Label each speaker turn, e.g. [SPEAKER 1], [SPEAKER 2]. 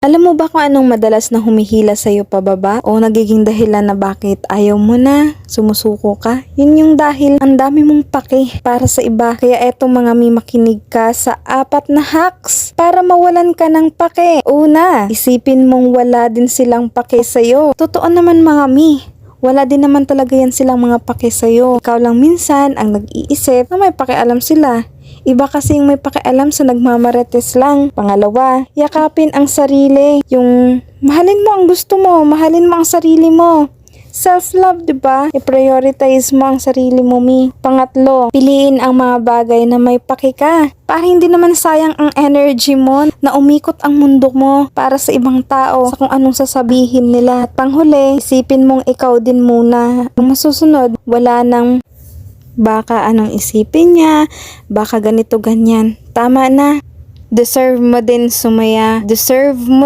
[SPEAKER 1] Alam mo ba kung anong madalas na humihila sa'yo pababa o nagiging dahilan na bakit ayaw mo na, sumusuko ka? Yun yung dahil ang dami mong pake para sa iba. Kaya eto mga mi, makinig ka sa 4 na hacks para mawalan ka ng pake. Una, isipin mong wala din silang pake sa'yo. Totoo naman mga mi. Wala din naman talaga yan silang mga pake sa'yo. Ikaw lang minsan ang nag-iisip na may pakialam sila. Iba kasing may pakialam sa nagmamarites lang. Pangalawa, yakapin ang sarili. Yung mahalin mo ang gusto mo, mahalin mo ang sarili mo. Self-love, diba? I-prioritize mo ang sarili mo, mi. Pangatlo, piliin ang mga bagay na may pake ka. Para hindi naman sayang ang energy mo na umikot ang mundo mo para sa ibang tao sa kung anong sasabihin nila. At panghuli, isipin mong ikaw din muna. Ang masusunod, wala nang baka anong isipin niya, baka ganito ganyan. Tama na. Deserve mo din sumaya. Deserve mo